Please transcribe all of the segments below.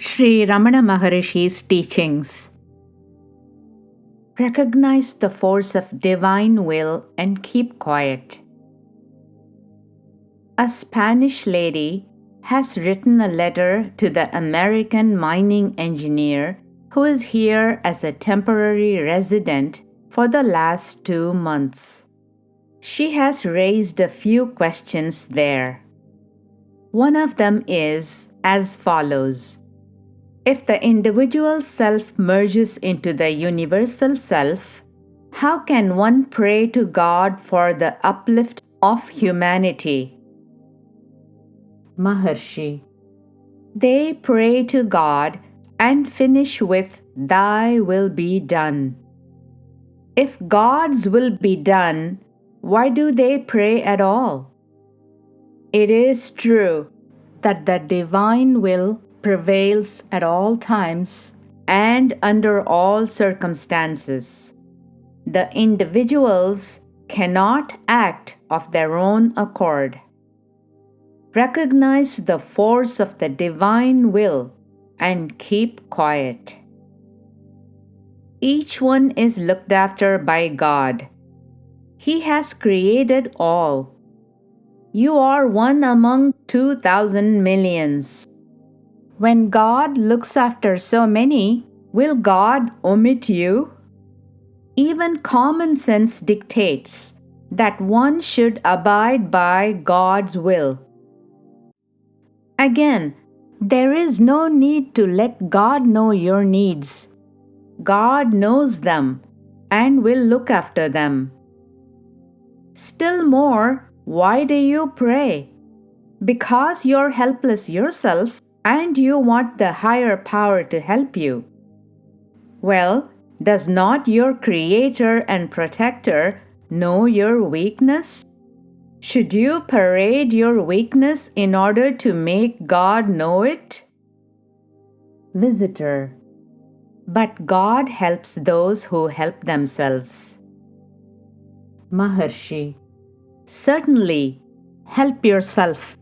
Sri Ramana Maharshi's teachings. Recognize the force of divine will and keep quiet. A Spanish lady has written a letter to the American mining engineer who is here as a temporary resident for the last 2 months. She has raised a few questions there. One of them is as follows. If the individual self merges into the universal self, how can one pray to God for the uplift of humanity? Maharshi. They pray to God and finish with Thy will be done. If God's will be done, why do they pray at all? It is true that the divine will prevails at all times and under all circumstances. The individuals cannot act of their own accord. Recognize the force of the divine will and keep quiet. Each one is looked after by God. He has created all. You are one among 2,000 millions. When God looks after so many, will God omit you? Even common sense dictates that one should abide by God's will. Again, there is no need to let God know your needs. God knows them and will look after them. Still more, why do you pray? Because you're helpless yourself and you want the higher power to help you. Well, does not your Creator and Protector know your weakness? Should you parade your weakness in order to make God know it? Visitor. But God helps those who help themselves. Maharshi. Certainly, help yourself,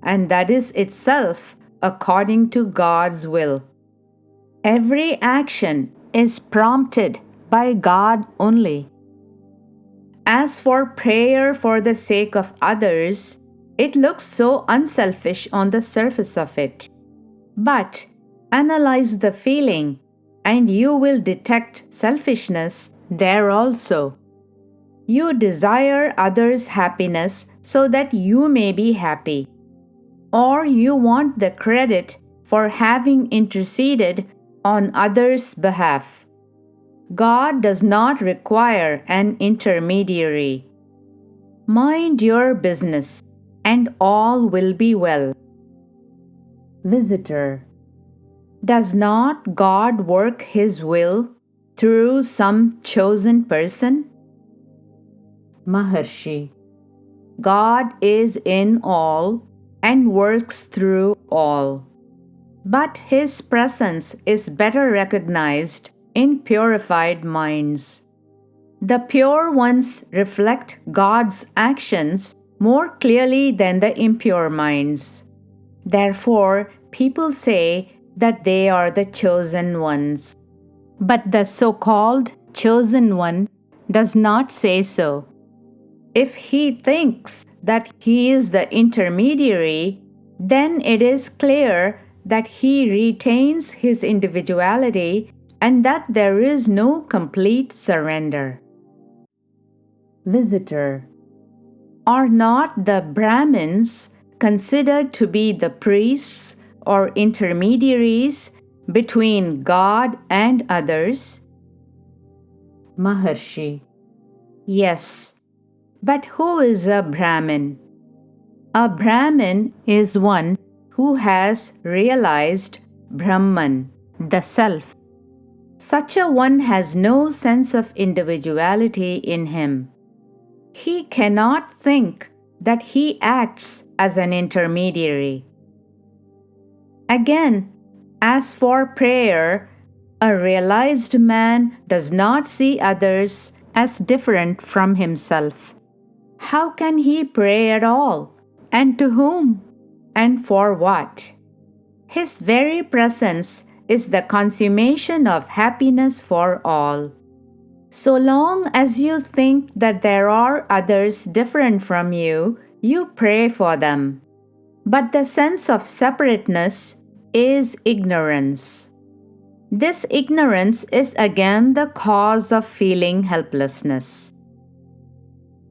and that is itself according to God's will. Every action is prompted by God only. As for prayer for the sake of others, it looks so unselfish on the surface of it. But analyze the feeling, and you will detect selfishness there also. You desire others' happiness so that you may be happy. Or you want the credit for having interceded on others' behalf. God does not require an intermediary. Mind your business, and all will be well. Visitor. Does not God work His will through some chosen person? Maharshi. God is in all and works through all. But His presence is better recognized in purified minds. The pure ones reflect God's actions more clearly than the impure minds. Therefore, people say that they are the chosen ones. But the so-called chosen one does not say so. If he thinks that he is the intermediary, then it is clear that he retains his individuality and that there is no complete surrender. Visitor. Are not the Brahmins considered to be the priests or intermediaries between God and others? Maharshi. Yes. But who is a Brahmin? A Brahmin is one who has realized Brahman, the Self. Such a one has no sense of individuality in him. He cannot think that he acts as an intermediary. Again, as for prayer, a realized man does not see others as different from himself. How can he pray at all? And to whom? And for what? His very presence is the consummation of happiness for all. So long as you think that there are others different from you, you pray for them. But the sense of separateness is ignorance. This ignorance is again the cause of feeling helplessness.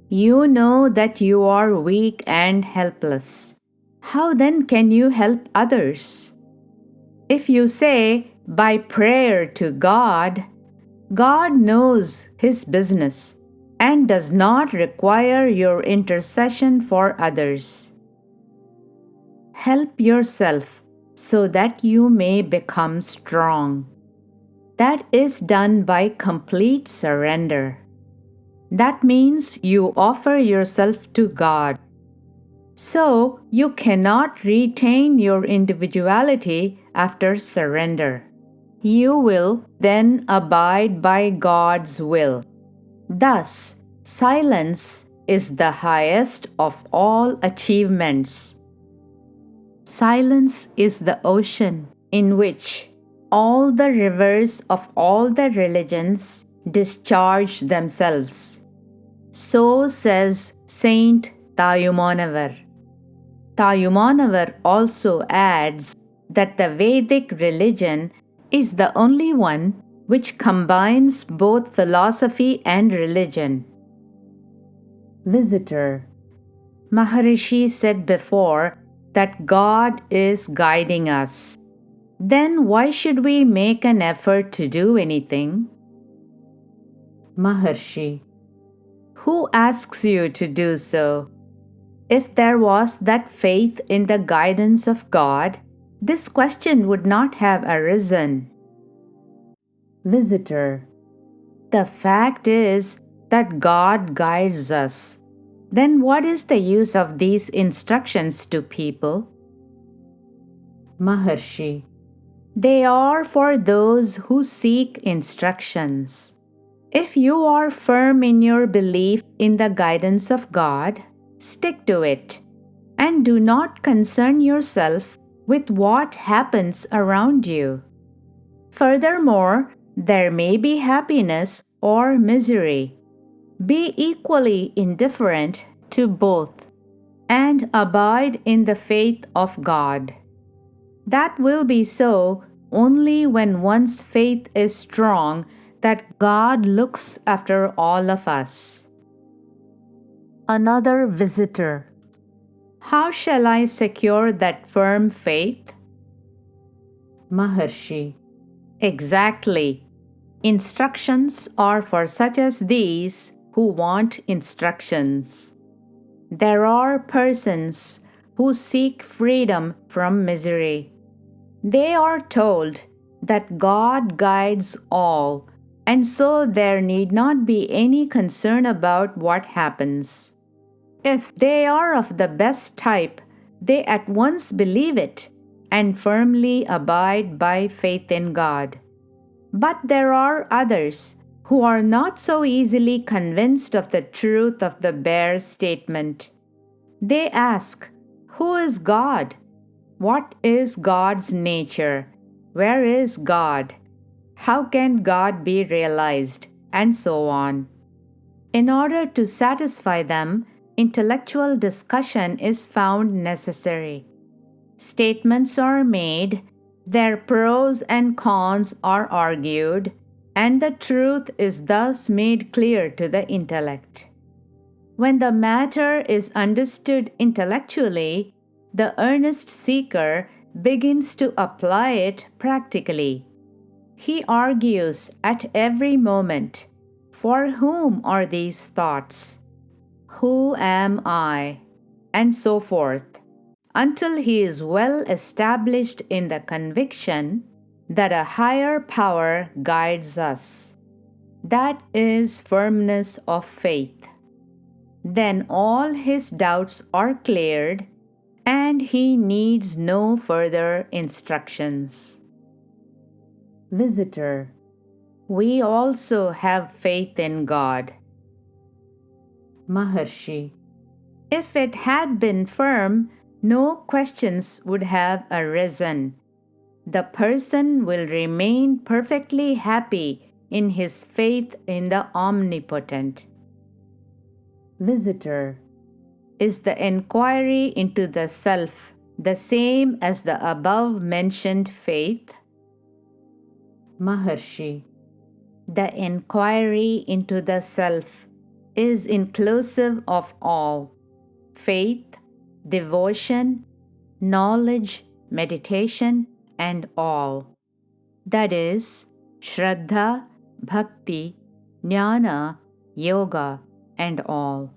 You know that you are weak and helpless. How then can you help others? If you say, by prayer to God, God knows His business and does not require your intercession for others. Help yourself so that you may become strong. That is done by complete surrender. That means you offer yourself to God. So you cannot retain your individuality after surrender. You will then abide by God's will. Thus, silence is the highest of all achievements. Silence is the ocean in which all the rivers of all the religions discharge themselves. So says Saint Tayumanavar. Tayumanavar also adds that the Vedic religion is the only one which combines both philosophy and religion. Visitor. Maharishi said before that God is guiding us. Then why should we make an effort to do anything? Maharshi. Who asks you to do so? If there was that faith in the guidance of God, this question would not have arisen. Visitor. The fact is that God guides us. Then what is the use of these instructions to people? Maharshi. They are for those who seek instructions. If you are firm in your belief in the guidance of God, stick to it, and do not concern yourself with what happens around you. Furthermore, there may be happiness or misery. Be equally indifferent to both, and abide in the faith of God. That will be so only when one's faith is strong that God looks after all of us. Another visitor. How shall I secure that firm faith? Maharshi. Exactly. Instructions are for such as these who want instructions. There are persons who seek freedom from misery. They are told that God guides all, and so there need not be any concern about what happens. If they are of the best type, they at once believe it and firmly abide by faith in God. But there are others who are not so easily convinced of the truth of the bare statement. They ask, who is God? What is God's nature? Where is God? How can God be realized? And so on. In order to satisfy them, intellectual discussion is found necessary. Statements are made, their pros and cons are argued, and the truth is thus made clear to the intellect. When the matter is understood intellectually, the earnest seeker begins to apply it practically. He argues at every moment, for whom are these thoughts? Who am I? And so forth, until he is well established in the conviction that a higher power guides us. That is firmness of faith. Then all his doubts are cleared, and he needs no further instructions. Visitor. We also have faith in God. Maharshi. If it had been firm, no questions would have arisen. the person will remain perfectly happy in his faith in the Omnipotent. Visitor. Is the inquiry into the self the same as the above mentioned faith? Maharshi. The inquiry into the self is inclusive of all: faith, devotion, knowledge, meditation, and all. That is, Shraddha, Bhakti, Jnana, Yoga, and all.